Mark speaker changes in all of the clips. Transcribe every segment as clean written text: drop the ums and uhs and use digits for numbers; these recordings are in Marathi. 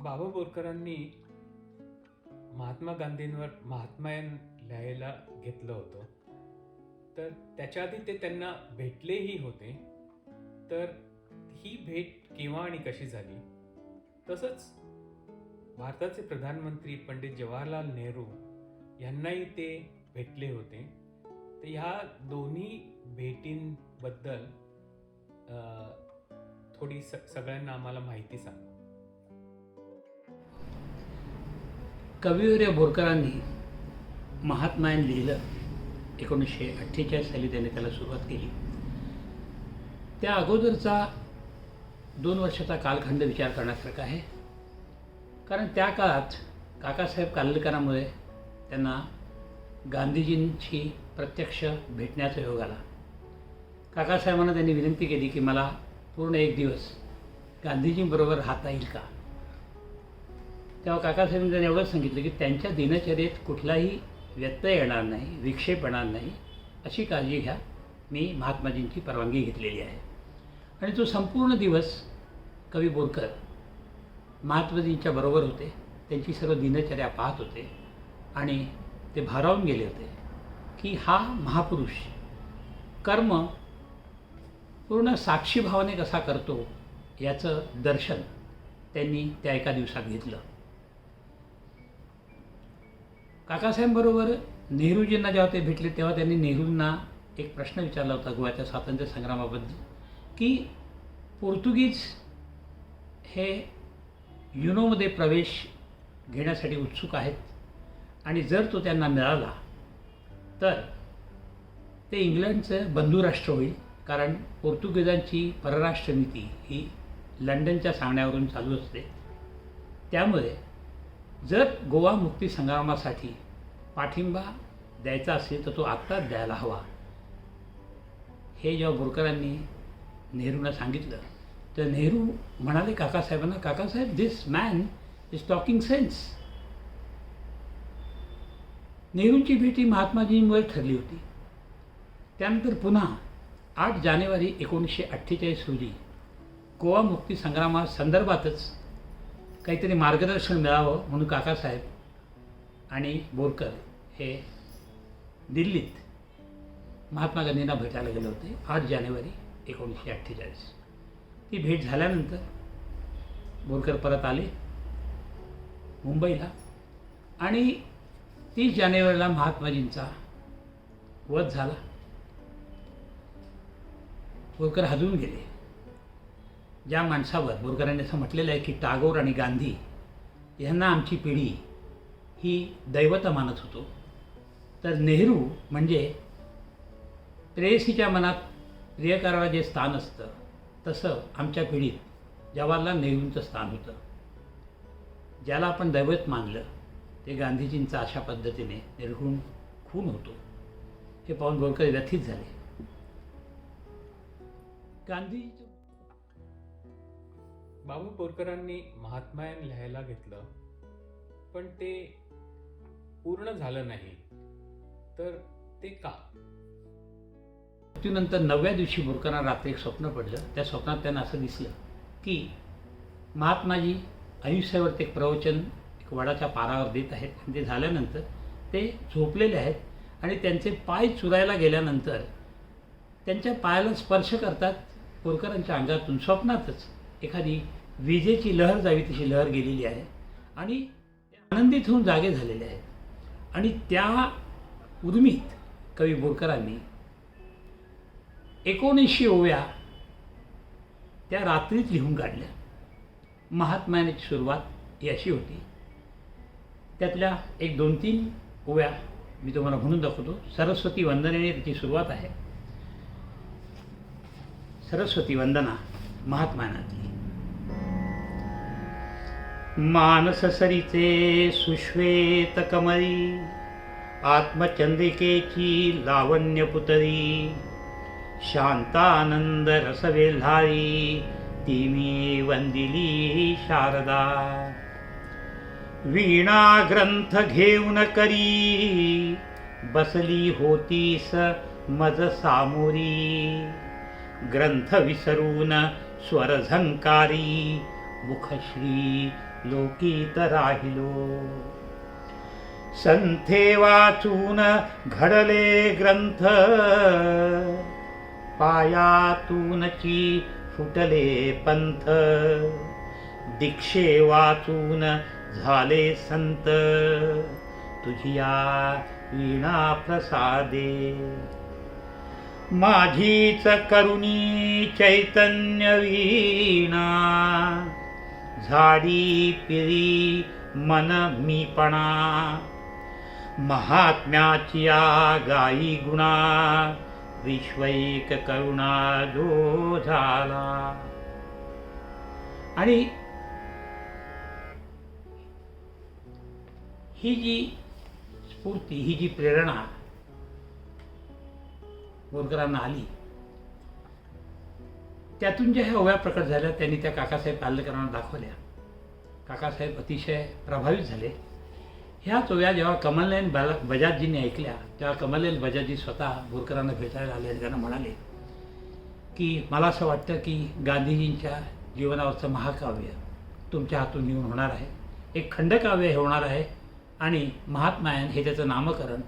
Speaker 1: बाबा बोरकरांनी महात्मा गांधींवर महात्मायन लिहायला घेतलं होतं. तर त्याच्या आधी ते त्यांना भेटलेही होते. तर ही भेट केव्हा आणि कशी झाली? तसंच भारताचे प्रधानमंत्री पंडित जवाहरलाल नेहरू यांनाही ते भेटले होते. तर ह्या दोन्ही भेटींबद्दल थोडी सगळ्यांना आम्हाला माहिती सांगा.
Speaker 2: कविवर्य बोरकरांनी महात्मायन लिहिलं. 1948 साली त्याने त्याला सुरुवात केली. त्या अगोदरचा 2 वर्षाचा कालखंड विचार करण्यासारखा आहे. कारण त्या काळात काकासाहेब कालेलकरांमुळे त्यांना गांधीजींशी प्रत्यक्ष भेटण्याचा योग आला. काकासाहेबांना त्यांनी विनंती केली की मला पूर्ण एक दिवस गांधीजींबरोबर राहता येईल का? तेव्हा काकासाहेबांनी त्यांनी एवढंच सांगितलं की त्यांच्या दिनचर्येत कुठलाही व्यत्यय येणार नाही, विक्षेप येणार नाही, अशी काळजी घ्या. मी महात्माजींची परवानगी घेतलेली आहे. आणि तो संपूर्ण दिवस कवी बोरकर महात्माजींच्या बरोबर होते. त्यांची सर्व दिनचर्या पाहत होते आणि ते भारावून गेले होते की हा महापुरुष कर्म पूर्ण साक्षीभावाने कसा करतो याचं दर्शन त्यांनी त्या एका दिवसात घेतलं. काकासाहेबांबरोबर नेहरूजींना जेव्हा ते भेटले तेव्हा त्यांनी नेहरूंना एक प्रश्न विचारला होता गोव्याच्या स्वातंत्र्य संग्रामाबद्दल की पोर्तुगीज हे युनोमध्ये प्रवेश घेण्यासाठी उत्सुक आहेत आणि जर तो त्यांना मिळाला तर ते इंग्लंडचं बंधुराष्ट्र होईल. कारण पोर्तुगीजांची परराष्ट्र नीती ही लंडनच्या सांगण्यावरून चालू असते. त्यामुळे जर गोवा मुक्ती संग्रामासाठी पाठिंबा द्यायचा असेल तर तो आत्ताच द्यायला हवा. हे जेव्हा बोरकरांनी नेहरूंना सांगितलं तर नेहरू म्हणाले काकासाहेबांना, काकासाहेब, दिस मॅन इज टॉकिंग सेन्स. नेहरूंची भेटी महात्माजींमुळे ठरली होती. त्यानंतर पुन्हा 8 जानेवारी 1948 रोजी गोवा मुक्ती संग्रामासंदर्भातच काहीतरी मार्गदर्शन मिळावं म्हणून काकासाहेब आणि बोरकर हे दिल्लीत महात्मा गांधींना भेटायला गेले होते 8 जानेवारी 1948. ती भेट झाल्यानंतर बोरकर परत आले मुंबईला आणि 30 जानेवारीला महात्माजींचा वध झाला. बोरकर हजून गेले. ज्या माणसावर बोरकरांनी असं म्हटलेलं आहे की टागोर आणि गांधी यांना आमची पिढी ही दैवत मानत होतो, तर नेहरू म्हणजे प्रेयसीच्या मनात प्रियकराला जे स्थान असतं तसं आमच्या पिढीत जवाहरलाल नेहरूंचं स्थान होतं. ज्याला आपण दैवत मानलं ते गांधीजींचा अशा पद्धतीने निर्घृण खून होतो हे पाहून बोरकर व्यथित झाले. गांधीजीचं
Speaker 1: बाबा बोरकरांनी महात्मायन लिहायला घेतलं पण ते पूर्ण झालं नाही. तर ते का?
Speaker 2: मृत्यूनंतर 9व्या दिवशी बोरकरांना रात्री एक स्वप्न पडलं. त्या स्वप्नात त्यांना असं दिसलं की महात्माजी आयुष्यावरती एक प्रवचन एक वडाच्या पारावर देत आहेत आणि ते झाल्यानंतर ते झोपलेले आहेत आणि त्यांचे पाय चुरायला गेल्यानंतर त्यांच्या पायाला स्पर्श करतात. बोरकरांच्या अंगातून स्वप्नातच एखादी विजेची लहर जावी तशी लहर गेलेली आहे आणि आनंदित होऊन जागे झालेले आहेत. आणि त्या उर्मीत कवी बोरकरांनी 1900 ओव्या त्या रात्रीत लिहून काढल्या. महात्मायनाची सुरुवात ही अशी होती. त्यातल्या एक 2-3 ओव्या मी तुम्हाला म्हणून दाखवतो. सरस्वती वंदनेने त्याची सुरुवात आहे. सरस्वती वंदना महात्मायनातली. मानस सरिते सुश्वेत कमळी आत्मचंद्रिकेची लावण्य पुतरी शांतानंद रसवेल्हारी ती मी वंदिली शारदा. वीणा ग्रंथ घेऊन करी बसली होतीस मज सामोरी. ग्रंथ विसरून स्वर झंकारी मुखश्री लोकीत राहिलो. संथे वाचून घडले ग्रंथ, पायातूनची फुटले पंथ. दीक्षे वाचून झाले संत, तुझिया वीणा प्रसादे. माझीच करुणी चैतन्य वीणा, झाडी पिरी मन मीपणा. महात्म्याची गाई गुणा, विश्वैक करुणा जो झाला. आणि ही जी स्फूर्ती, ही जी प्रेरणा बोरकरांना आली, त्यातून ज्या ह्या ओव्या प्रकट झाल्या त्यांनी त्या काकासाहेब कालेलकरांना दाखवल्या. काकासाहेब अतिशय प्रभावित झाले. ह्याच ओव्या जेव्हा कमलनयन बजाजजींनी ऐकल्या, तेव्हा कमलनयन बजाजजी स्वतः बोरकरांना भेटायला आले आणि त्यांना म्हणाले की मला असं वाटतं की गांधीजींच्या जीवनावरचं महाकाव्य तुमच्या हातून निघून होणार आहे. एक खंडकाव्य हे होणार आहे आणि महात्मायन हे त्याचं नामकरण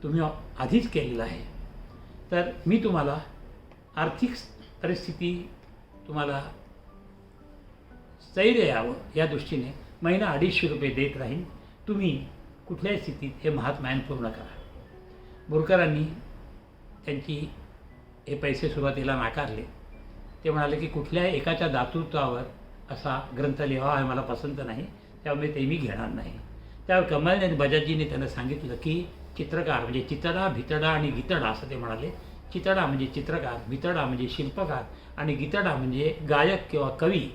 Speaker 2: तुम्ही आधीच केलेलं आहे. तर मी तुम्हाला आर्थिक परिस्थिती तुम्हाला स्थैर्य यावं या दृष्टीने महिना 250 रुपये देत राहील. तुम्ही कुठल्याही स्थितीत हे महात्मायन पूर्ण करा. बोरकरांनी त्यांची हे पैसे सुरुवातीला नाकारले. ते म्हणाले की कुठल्याही एकाच्या दातृत्वावर असा ग्रंथ लिहावा हे मला पसंत नाही, त्यामुळे ते मी घेणार नाही. त्यावर कमलनयन बजाजजीने त्यांना सांगितलं की चित्रकार म्हणजे चितडा, भितडा आणि गीतडा असं ते म्हणाले. चितडा म्हणजे चित्रकार, भितडा म्हणजे शिल्पकार आणि गीतडा म्हणजे गायक किंवा कवी.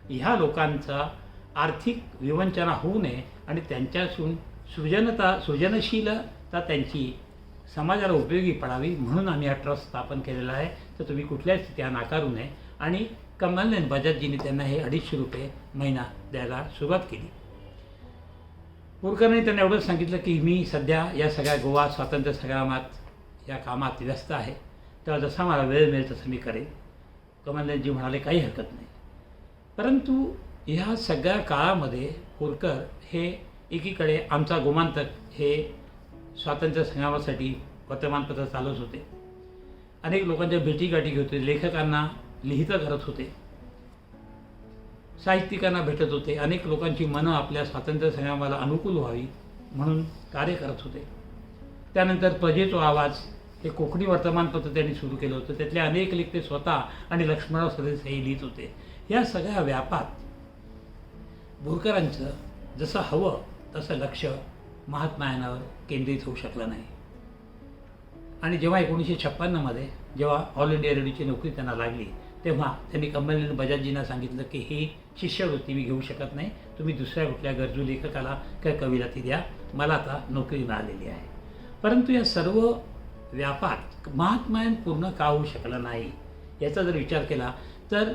Speaker 2: ह्या लोकांचा आर्थिक विवंचना होऊ नये आणि त्यांच्यातून सृजनशीलता त्यांची समाजाला उपयोगी पडावी म्हणून आम्ही हा ट्रस्ट स्थापन केलेला आहे. तर तुम्ही कुठल्याच स्थिती नाकारू नये. आणि कमलनयन बजाजजींनी त्यांना हे 250 रुपये महिना द्यायला सुरुवात केली. बोरकरांनी त्यांना एवढंच सांगितलं की मी सध्या या सगळ्या गोवा स्वातंत्र्य संग्रामात या कामात व्यस्त आहे, तेव्हा जसा मला वेळ मिळेल तसं मी करेन. कमलनयनजी म्हणाले काही हरकत नाही. परंतु ह्या सगळ्या काळामध्ये बोरकर हे एकीकडे आमचा गोमांतक हे स्वातंत्र्य संग्रामासाठी वर्तमानपत्र चालवत होते. अनेक लोकांच्या भेटीगाठी घेत होते, लेखकांना लिहितं करत होते, साहित्यिकांना भेटत होते. अनेक लोकांची मनं आपल्या स्वातंत्र्य संग्रामाला अनुकूल व्हावी म्हणून कार्य करत होते. त्यानंतर प्रजेतो आवाज हे कोकणी वर्तमानपत्र त्यांनी सुरू केलं होतं. त्यातले अनेक लेख ते स्वतः आणि लक्ष्मणराव सरदेसाई लिहित होते. या सगळ्या व्यापात बोरकरांचं जसं हवं तसं लक्ष महात्मायनावर केंद्रित होऊ शकलं नाही. आणि जेव्हा 1956मध्ये जेव्हा ऑल इंडिया रेडिओची नोकरी त्यांना लागली, तेव्हा त्यांनी कमलनयन बजाजजींना सांगितलं की ही शिष्यवृत्ती मी घेऊ शकत नाही, तुम्ही दुसऱ्या कुठल्या गरजू लेखकाला किंवा कवीला ती द्या, मला आता नोकरी मिळालेली आहे. परंतु या सर्व व्यापात महात्मायन पूर्ण का होऊ शकलं नाही याचा जर विचार केला तर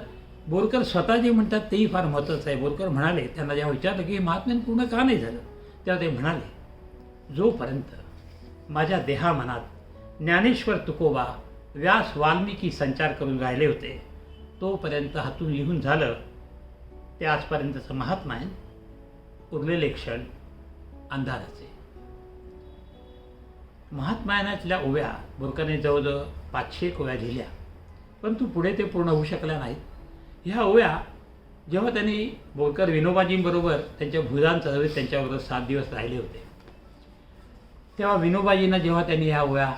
Speaker 2: बोरकर स्वतः जे म्हणतात तेही फार महत्त्वाचं आहे. बोरकर म्हणाले, त्यांना जेव्हा विचारलं की हे महात्म्यान पूर्ण का नाही झालं, तेव्हा ते म्हणाले जोपर्यंत माझ्या देहामनात ज्ञानेश्वर तुकोबा, व्यास, वाल्मिकी संचार करून राहिले होते तोपर्यंत हातून लिहून झालं ते आजपर्यंतचं महात्मायन. उरलेले क्षण अंधाराचे. महात्मायनातल्या ओव्या बोरकरने जवळजवळ 500 ओव्या लिहिल्या, परंतु पुढे ते पूर्ण होऊ शकल्या नाहीत. ह्या ओव्या जेव्हा त्यांनी बोरकर विनोबाजींबरोबर त्यांच्या भूदान चळवळीत त्यांच्याबरोबर 7 दिवस राहिले होते, तेव्हा विनोबाजींना जेव्हा त्यांनी ह्या ओव्या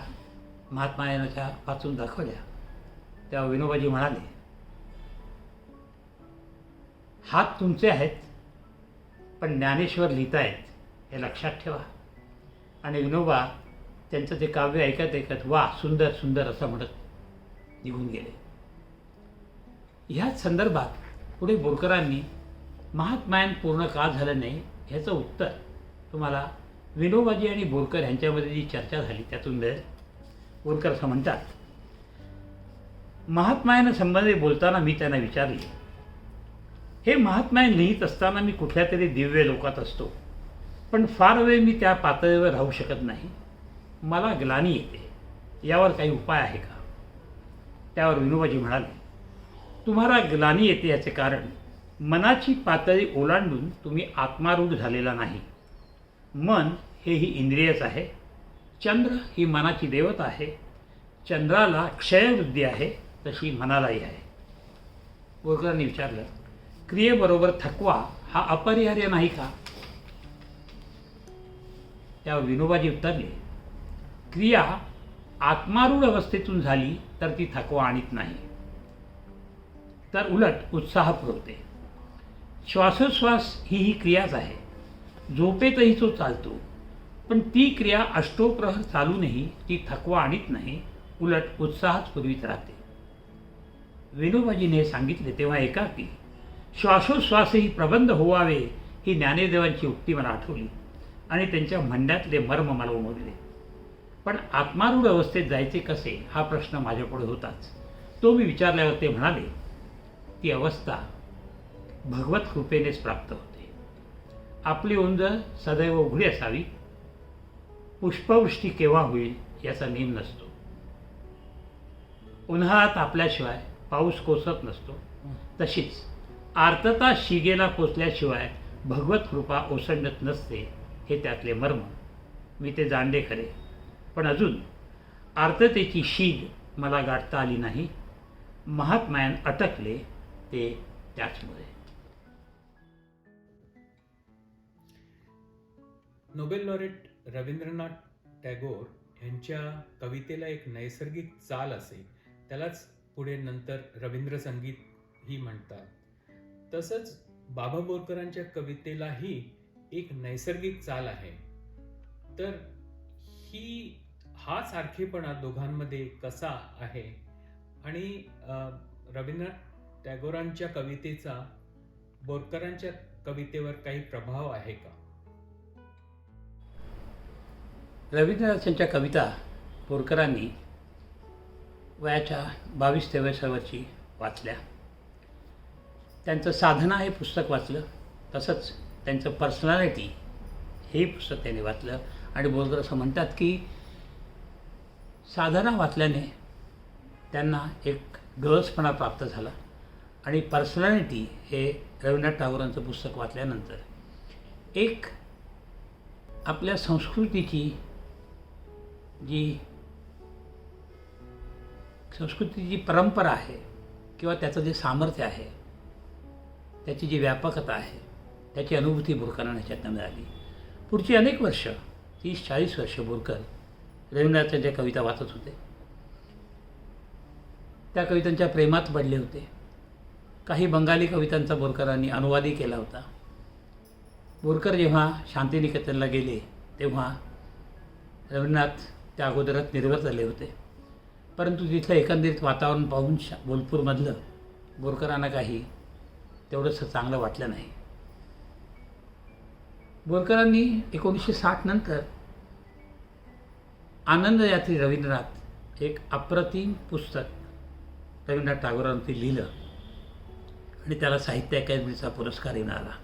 Speaker 2: महात्मायनाच्या वाचून दाखवल्या, तेव्हा विनोबाजी म्हणाले, हात तुमचे आहेत पण ज्ञानेश्वर लिहितायत हे लक्षात ठेवा. आणि विनोबा त्यांचं ते काव्य ऐकत ऐकत वा सुंदर सुंदर असं म्हणत निघून गेले. ह्याच संदर्भात पुढे बोरकरांनी महात्मायन पूर्ण का झालं नाही ह्याचं उत्तर तुम्हाला विनोबाजी आणि बोरकर यांच्यामध्ये जी चर्चा झाली त्यातून मिळेल. बोरकर असं म्हणतात, महात्मायनासंबंधी बोलताना मी त्यांना विचारले, हे महात्मायन लिहित असताना मी कुठल्या तरी दिव्य लोकात असतो, पण फार वेळ मी त्या पातळीवर राहू शकत नाही, मला ग्लानी येते, यावर काही उपाय आहे का? त्यावर विनोबाजी म्हणाले, तुम्हाला ग्लानी येते याचे कारण मनाची पातळी ओलांडून तुम्ही आत्मारूढ झालेला नाही. मन हे ही इंद्रियच आहे. चंद्र ही मनाची देवता आहे. चंद्राला क्षयवृद्धी आहे तशी मनालाही आहे. बोरकरांनी विचारलं, क्रियेबरोबर थकवा हा अपरिहार्य नाही का? त्यावर विनोबाजी उत्तरले, क्रिया आत्मारूढ अवस्थेतून झाली तर ती थकवा आणत नाही, तर उलट उत्साह पुरवते. श्वासोश्वास ही क्रियाच आहे. झोपेतही तो चालतो, पण ती क्रिया अष्टोप्रहर चालूनही ती थकवा आणत नाही, उलट उत्साहच पुरवीत राहते. विनोबाजीने हे सांगितले तेव्हा एकाकी श्वासोश्वासही प्रबंध होवावे ही ज्ञानेदेवांची उक्ती मला आठवली आणि त्यांच्या म्हणण्यातले मर्म मला उमगले. पण आत्मारूढ अवस्थेत जायचे कसे हा प्रश्न माझ्यापुढे होताच. तो मी विचारल्यावर ते म्हणाले, ती अवस्था भगवत कृपेनेच प्राप्त होते. आपली ओंज सदैव उघडी असावी. पुष्पवृष्टी केव्हा होईल याचा नेम नसतो. उन्हाळ्यात आपल्याशिवाय पाऊस कोसत नसतो. तशीच आर्तता शिगेला पोचल्याशिवाय भगवत कृपा ओसंडत नसते हे त्यातले मर्म. मी ते जाणले खरे, पण अजून आर्ततेची शीग मला गाठता आली नाही. महात्म्यान अटकले ते त्याचमुळे.
Speaker 1: नोबेल लॉरेट रवींद्रनाथ टागोर यांच्या कवितेला एक नैसर्गिक चाल असे. त्यालाच पुढे नंतर रवींद्र संगीत ही म्हणतात. तसंच बाबा बोरकरांच्या कवितेलाही एक नैसर्गिक चाल आहे. तर हा सारखेपणा दोघांमध्ये कसा आहे आणि रवींद्रनाथ टागोरांच्या कवितेचा बोरकरांच्या कवितेवर काही प्रभाव आहे का?
Speaker 2: रवींद्रनाथांच्या कविता बोरकरांनी वयाच्या 22-23 वर्षी वाचल्या. त्यांचं साधना हे पुस्तक वाचलं, तसंच त्यांचं पर्सनॅलिटी हे पुस्तक त्यांनी वाचलं. आणि बोरकर असं म्हणतात की साधना वाचल्याने त्यांना एक गळसपणा प्राप्त झाला आणि पर्सनॅलिटी हे रवींद्रनाथ टागोरांचं पुस्तक वाचल्यानंतर एक आपल्या संस्कृतीची जी परंपरा आहे किंवा त्याचं जे सामर्थ्य आहे, त्याची जी व्यापकता आहे, त्याची अनुभूती बोरकरांना ह्याच्यातनं मिळाली. पुढची अनेक वर्ष 30-40 वर्ष बोरकर रवींद्रनाथांच्या कविता वाचत होते. त्या कवितांच्या प्रेमात पडले होते. काही बंगाली कवितांचा बोरकरांनी अनुवादही केला होता. बोरकर जेव्हा शांतिनिकेतनला गेले तेव्हा रवींद्रनाथ त्या अगोदरच निर्गत झाले होते. परंतु तिथलं एकंदरीत वातावरण पाहून बोलपूरमधलं बोरकरांना काही तेवढंसं चांगलं वाटलं नाही. बोरकरांनी 1960 नंतर आनंदयात्री रवींद्रनाथ एक अप्रतिम पुस्तक रवींद्रनाथ टागोरांवरती लिहिलं आणि त्याला साहित्य अकादमीचा पुरस्कारही मिळाला.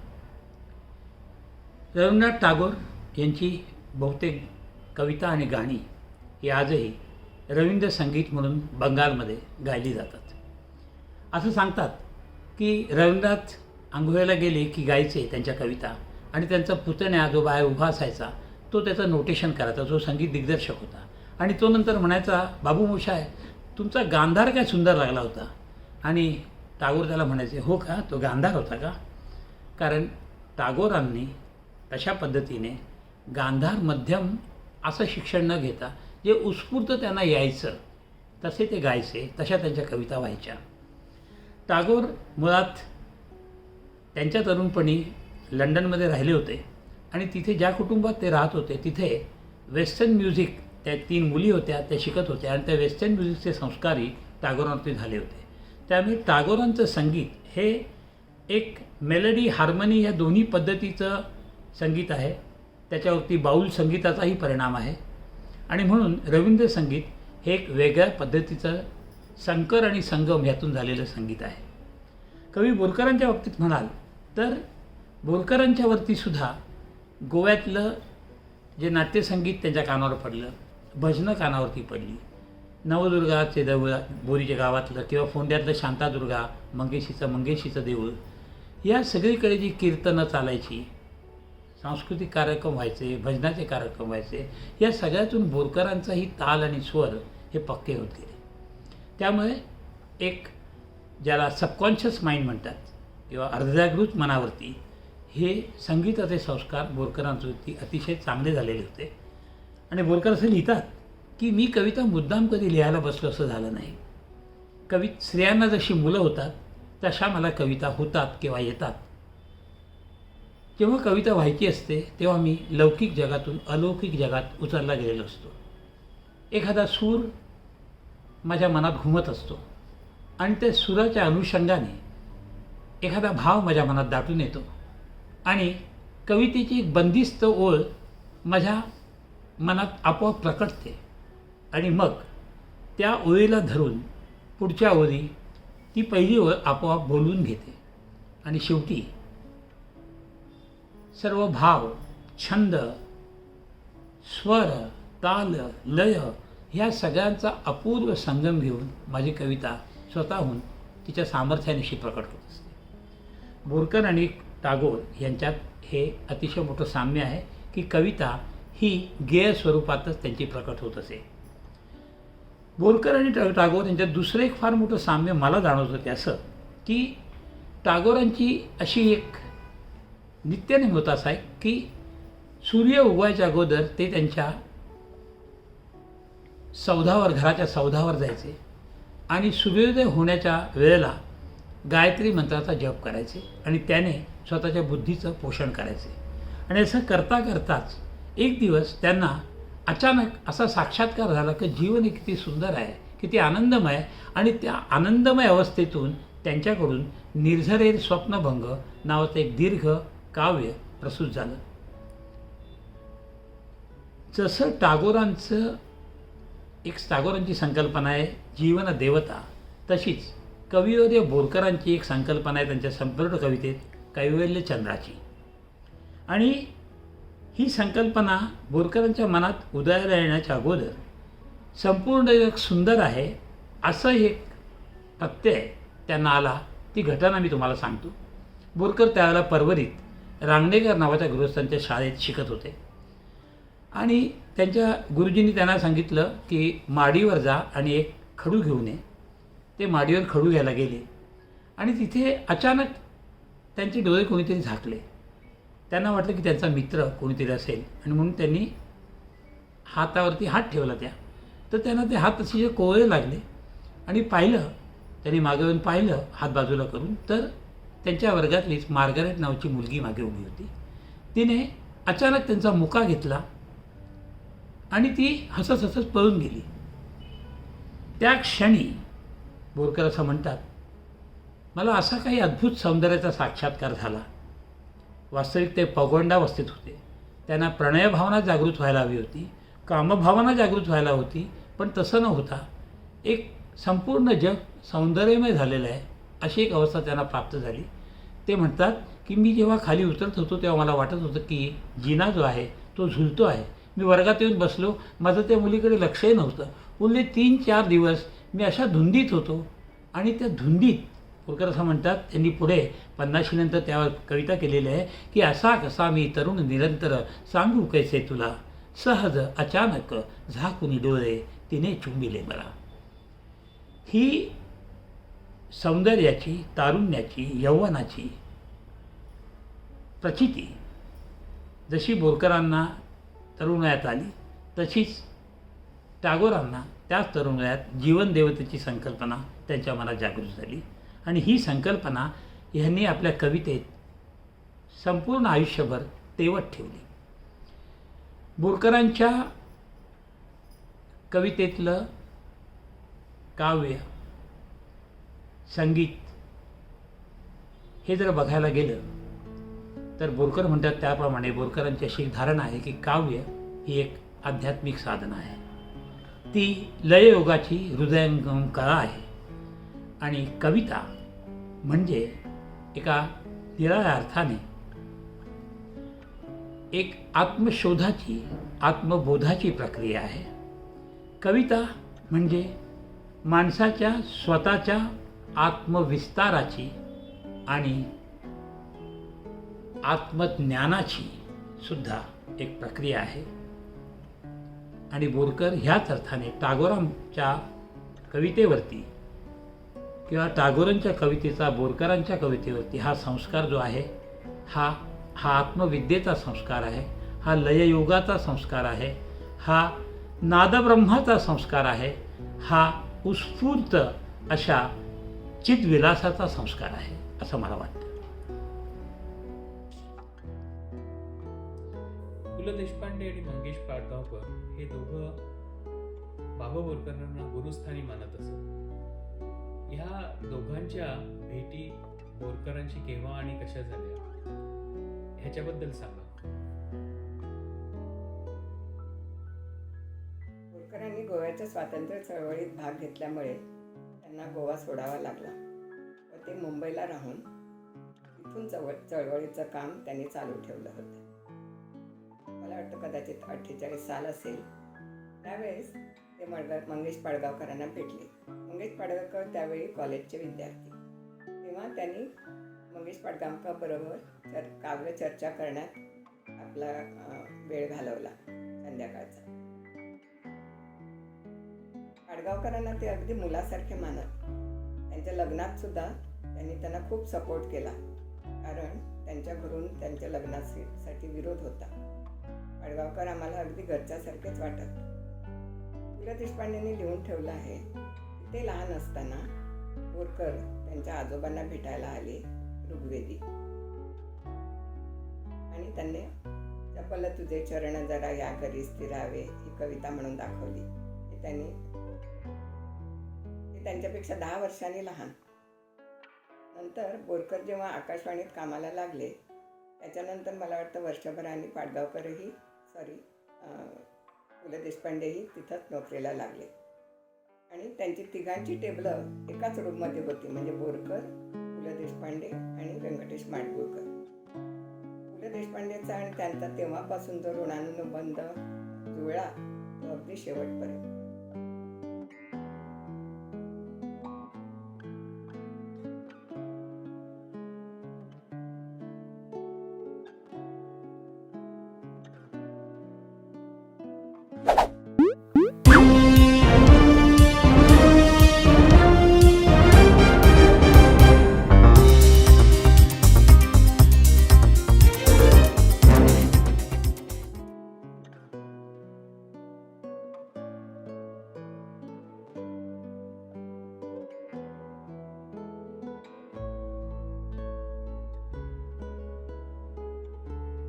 Speaker 2: रवींद्रनाथ टागोर यांची बहुतेक कविता आणि गाणी ही आजही रवींद्र संगीत म्हणून बंगालमध्ये गायली जातात. असं सांगतात की रवींद्रनाथ आंघोळीला गेले की गायचे त्यांच्या कविता आणि त्यांचा पुतण्या जो बाहेर उभा असायचा तो त्याचं नोटेशन करायचा, जो संगीत दिग्दर्शक होता. आणि तो नंतर म्हणायचा, बाबू मोशाय तुमचा गांधार काय सुंदर लागला होता. आणि टागोर त्याला म्हणायचे, हो का, तो गांधार होता का? कारण टागोरांनी तशा पद्धतीने गांधार मध्यम असं शिक्षण न घेता जे उत्स्फूर्त त्यांना यायचं तसे ते गायचे, तशा त्यांच्या कविता व्हायच्या. टागोर मुळात त्यांच्या तरुणपणी लंडनमध्ये राहिले होते आणि तिथे ज्या कुटुंबात ते राहत होते तिथे वेस्टर्न म्युझिक, त्या 3 मुली होत्या, त्या शिकत होत्या आणि त्या वेस्टर्न म्युझिकचे संस्कारही टागोरांवरती झाले होते. त्यामुळे टागोरांचं संगीत हे एक मेलडी हार्मनी या दोन्ही पद्धतीचं संगीत आहे. त्याच्यावरती बाऊल संगीताचाही परिणाम आहे आणि म्हणून रवींद्र संगीत हे एक वेगळ्या पद्धतीचं संकर आणि संगम ह्यातून झालेलं संगीत आहे. कवी बोरकरांच्या बाबतीत म्हणाल तर बोरकरांच्यावरती सुद्धा गोव्यातलं जे नाट्यसंगीत त्यांच्या कानावर पडलं, भजनं कानावरती पडली, नवदुर्गाचे देऊळ बोरीच्या गावातलं किंवा फोंड्यातलं शांतादुर्गा, मंगेशीचं देऊळ या सगळीकडे जी कीर्तनं चालायची, सांस्कृतिक कार्यक्रम व्हायचे, भजनाचे कार्यक्रम व्हायचे, या सगळ्यातून बोरकरांचाही ताल आणि स्वर हे पक्के होत गेले. त्यामुळे एक ज्याला सबकॉन्शियस माइंड म्हणतात किंवा अर्धजागृत मनावरती हे संगीताचे संस्कार बोरकरांवरती अतिशय चांगले झालेले होते. आणि बोरकर असं लिहितात की मी कविता मुद्दाम कधी लिहायला बसलो असं झालं नाही. स्त्रियांना जशी मुलं होतात तशा मला कविता होतात किंवा येतात. जेव्हा कविता व्हायची असते तेव्हा मी लौकिक जगातून अलौकिक जगात उतरला गेलेलो असतो. एखादा सूर माझ्या मनात घुमत असतो आणि त्या सुराच्या अनुषंगाने एखादा भाव माझ्या मनात दाटून येतो आणि कवितेची एक बंदिस्त ओळ माझ्या मनात आपोआप प्रकटते आणि मग त्या ओळीला धरून पुढच्या ओळी ती पहिली ओळ आपोआप बोलून घेते आणि शेवटी सर्व भाव, छंद, स्वर, ताल, लय ह्या सगळ्यांचा अपूर्व संगम घेऊन माझी कविता स्वतःहून तिच्या सामर्थ्यानिशी प्रकट होत असते. बोरकर आणि टागोर यांच्यात हे अतिशय मोठं साम्य आहे की कविता ही गेय स्वरूपातच त्यांची प्रकट होत असे. बोरकर आणि टागोर यांच्यात दुसरं एक फार मोठं साम्य मला जाणवतं ते असं की टागोरांची अशी एक नित्यनेम असा आहे की सूर्य उगवायच्या अगोदर ते त्यांच्या घराच्या सौधावर जायचे आणि सूर्योदय होण्याच्या वेळेला गायत्री मंत्राचा जप करायचे आणि त्याने स्वतःच्या बुद्धीचं पोषण करायचे. आणि असं करता करताच एक दिवस त्यांना अचानक असा साक्षात्कार झाला की जीवन किती सुंदर आहे, किती आनंदमय आहे. आणि त्या आनंदमय अवस्थेतून त्यांच्याकडून निर्झरेर स्वप्नभंग नावाचं एक दीर्घ काव्य प्रसूत झालं. जसं टागोरांची संकल्पना आहे जीवन देवता, तशीच कविवर्य बोरकरांची एक संकल्पना आहे त्यांच्या संपूर्ण कवितेत कैवल्य चंद्राची. आणि ही संकल्पना बोरकरांच्या मनात उदयाला येण्याच्या अगोदर संपूर्ण जग सुंदर आहे असं एक प्रत्यय त्यांना आला. ती घटना मी तुम्हाला सांगतो. बोरकर त्यावेळेला परवरीत रांगणेकर नावाच्या गृहस्थांच्या शाळेत शिकत होते आणि त्यांच्या गुरुजींनी त्यांना सांगितलं की माडीवर जा आणि एक खडू घेऊन ये. ते माडीवर खडू घ्यायला गेले आणि तिथे अचानक त्यांचे डोळे कोणीतरी झाकले. त्यांना वाटलं की त्यांचा मित्र कोणीतरी असेल आणि म्हणून त्यांनी हातावरती हात ठेवला तर त्यांना ते हात असे कोवळे लागले आणि त्यांनी मागे येऊन पाहिलं हात बाजूला करून, तर त्यांच्या वर्गातलीच मार्गारेट नावाची मुलगी मागे उभी होती. तिने अचानक त्यांचा मुका घेतला आणि ती हसत हसत पळून गेली. त्या क्षणी बोरकर असं म्हणतात, मला असा काही अद्भुत सौंदर्याचा साक्षात्कार झाला. वास्तविक ते पगोंडावस्थेत होते. त्यांना प्रणयभावना जागृत व्हायला हवी होती, कामभावना जागृत व्हायला होती, पण तसं न होता एक संपूर्ण जग सौंदर्यमय झालेलं आहे अशी एक अवस्था त्यांना प्राप्त झाली. ते म्हणतात की मी जेव्हा खाली उतरत होतो तेव्हा मला वाटत होतं की जिना जो आहे तो झुलतो आहे. मी वर्गात येऊन बसलो, माझं त्या मुलीकडे लक्षही नव्हतं. उरले 3-4 दिवस मी अशा धुंदीत होतो आणि त्या धुंदीत बोरकर असं म्हणतात, त्यांनी पुढे 50 नंतर त्यावर कविता केलेली आहे की असा कसा मी तरुण निरंतर सांगू कैसे तुला, सहज अचानक झाकुनी डोळे तिने चुंबिले मला. ही सौंदर्याची, तारुण्याची, यौवनाची प्रचिती जशी बोरकरांना तरुणवयात आली तशीच टागोरांना त्याच तरुणवयात जीवन देवतेची संकल्पना त्यांच्या मनात जागृत झाली. आणि ही संकल्पना ह्यांनी आपल्या कवितेत संपूर्ण आयुष्यभर तेवत ठेवली. बोरकरांच्या कवितेतलं काव्य, संगीत हे जर बघायला गेलं तर बोरकर म्हणतात त्याप्रमाणे बोरकरांची अशी एक धारणा आहे की काव्य ही एक आध्यात्मिक साधना आहे. ती लययोगाची हृदयंगम कला आहे आणि कविता म्हणजे एका निराळ्या अर्थाने एक आत्मशोधाची, आत्मबोधाची प्रक्रिया आहे. कविता म्हणजे माणसाच्या स्वतःच्या आत्मविस्ताराची आणि आत्मज्ञानाची सुद्धा एक प्रक्रिया आहे. आणि बोरकर ह्याच अर्थाने टागोरांच्या कवितेवरती किंवा टागोरांच्या कवितेचा बोरकरांच्या कवितेवरती हा संस्कार जो आहे हा आत्मविद्येचा संस्कार आहे, हा लययोगाचा संस्कार आहे, हा नादब्रह्माचा संस्कार आहे, हा उत्स्फूर्त अशा चित्तविलासाचा संस्कार आहे असं मला वाटतं.
Speaker 1: पु ल देशपांडे आणि मंगेश पाडगावकर हे दोघं बाबा बोरकरांना गुरुस्थानी मानत असत. ह्या दोघांच्या भेटी बोरकरांची केव्हा आणि कशा झाल्या ह्याच्याबद्दल सांगा.
Speaker 3: बोरकरांनी गोव्याच्या स्वातंत्र्य चळवळीत भाग घेतल्यामुळे त्यांना गोवा सोडावा लागला व ते मुंबईला राहून तिथून चळवळीचं काम त्यांनी चालू ठेवलं होतं. मला वाटतं कदाचित 48 साल असेल. त्यावेळेस ते मंगेश पाडगावकरांना भेटले. मंगेश पाडगावकर त्यावेळी कॉलेजचे विद्यार्थी. तेव्हा त्यांनी मंगेश पाडगावकरांबरोबर काव्य चर्चा करण्यात आपला वेळ घालवला संध्याकाळचा. पाडगावकरांना ते अगदी मुलासारखे मानत. त्यांच्या लग्नात सुद्धा त्यांनी त्यांना खूप सपोर्ट केला, कारण त्यांच्या घरून त्यांच्या लग्नासाठी विरोध होता. पाडगावकर आम्हाला अगदी घरच्यासारखेच वाटत. पु ल देशपांडेंनी लिहून ठेवलं आहे की ते लहान असताना बोरकर त्यांच्या आजोबांना भेटायला आले ऋग्वेदी, आणि त्यांनी चपल तुझे चरण जरा या घरी स्थिरावे ही कविता म्हणून दाखवली. ते त्यांच्यापेक्षा 10 वर्षांनी लहान. नंतर बोरकर जेव्हा आकाशवाणीत कामाला लागले त्याच्यानंतर मला वाटतं वर्षभराने पाडगावकरही पु ल देशपांडेही तिथंच नोकरीला लागले. आणि त्यांची तिघांची टेबलं एकाच रूममध्ये होती, म्हणजे बोरकर, पु ल देशपांडे आणि व्यंकटेश माडगूळकर. पु ल देशपांडेचा आणि त्यांचा तेव्हापासून जो ऋणानुबंध जुळला तो अगदी शेवटपर्यंत.